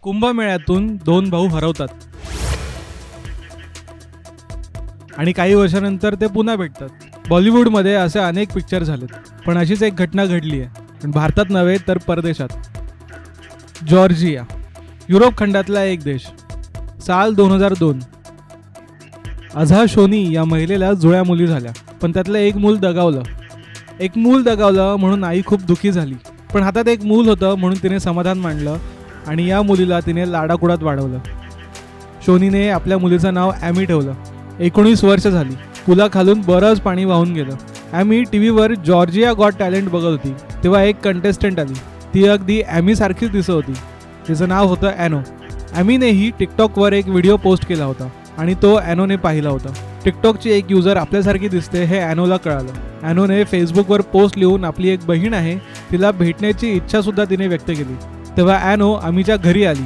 कुंभमेळ्यातून दोन भाऊ हरवतात आणि काही वर्षानंतर ते पुन्हा भेटतात। बॉलिवूडमध्ये असे अनेक पिक्चर झालेत, पण अशीच एक घटना घडली आहे, पण भारतात नव्हे तर परदेशात। जॉर्जिया, युरोप खंडातला एक देश। साल 2002। अझा शोनी या महिलेला जुळ्या मुली झाल्या, पण त्यातलं एक मूल दगावलं म्हणून आई खूप दुखी झाली। पण हातात एक मूल होतं म्हणून तिने समाधान मानलं आणि या मुलीला तिने लाडाकुडात वाढवलं। शोनीने आपल्या मुलीचं नाव ॲमी ठेवलं। 19 वर्ष झाली, पुलाखालून बरंच पाणी वाहून गेलं। ॲमी टीव्हीवर जॉर्जिया गॉट टॅलेंट बघत होती, तेव्हा एक कंटेस्टंट आली। ती अगदी ॲमी सारखीच दिसत होती। तिचं नाव होतं ॲनो। ॲमीनेही टिकटॉकवर एक व्हिडिओ पोस्ट केला होता आणि तो ॲनोने पाहिला होता। टिकटॉकची एक युजर आपल्यासारखी दिसते हे ॲनोला कळालं। ॲनोने फेसबुकवर पोस्ट लिहून आपली एक बहीण आहे तिला भेटण्याची इच्छा सुद्धा तिने व्यक्त केली। तेव्हा ॲनो आम्हीच्या घरी आली।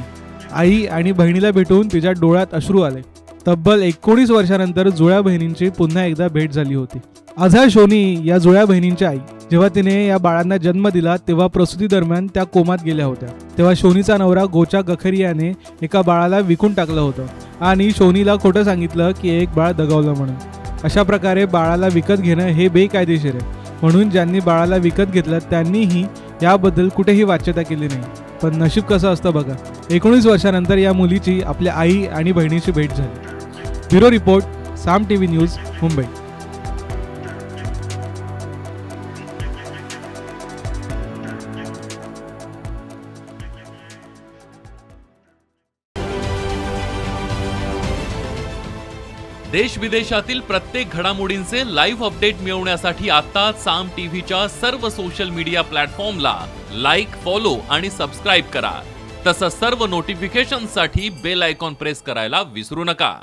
आई आणि बहिणीला भेटून तिच्या डोळ्यात अश्रू आले। तब्बल 19 वर्षानंतर जुळ्या बहिणींची पुन्हा एकदा भेट झाली होती। अझा शोनी या जुळ्या बहिणींची आई। जेव्हा तिने या बाळांना जन्म दिला तेव्हा प्रसूती दरम्यान त्या कोमात गेल्या होत्या। तेव्हा शोनीचा नवरा गोचा गखरियाने एका बाळाला विकून टाकलं होतं आणि शोनीला खोटं सांगितलं की एक बाळ दगावलं म्हणून। अशा प्रकारे बाळाला विकत घेणं हे बेकायदेशीर आहे, म्हणून ज्यांनी बाळाला विकत घेतलं त्यांनीही याबद्दल कुठेही वाच्यता केली नाही। पण नशीब कसं असतं बघा, 19 वर्षानंतर या मुलीची आपल्या आई आणि बहिणीची भेट झाली। ब्युरो रिपोर्ट, साम टीव्ही न्यूज, मुंबई। देश विदेशातील प्रत्येक घडामोडींचे लाईव्ह अपडेट मिळवण्यासाठी आता साम टीव्हीच्या सर्व सोशल मीडिया प्लॅटफॉर्मला लाईक, फॉलो आणि सबस्क्राईब करा। तसंच सर्व नोटिफिकेशनसाठी बेल आयकॉन प्रेस करायला विसरू नका।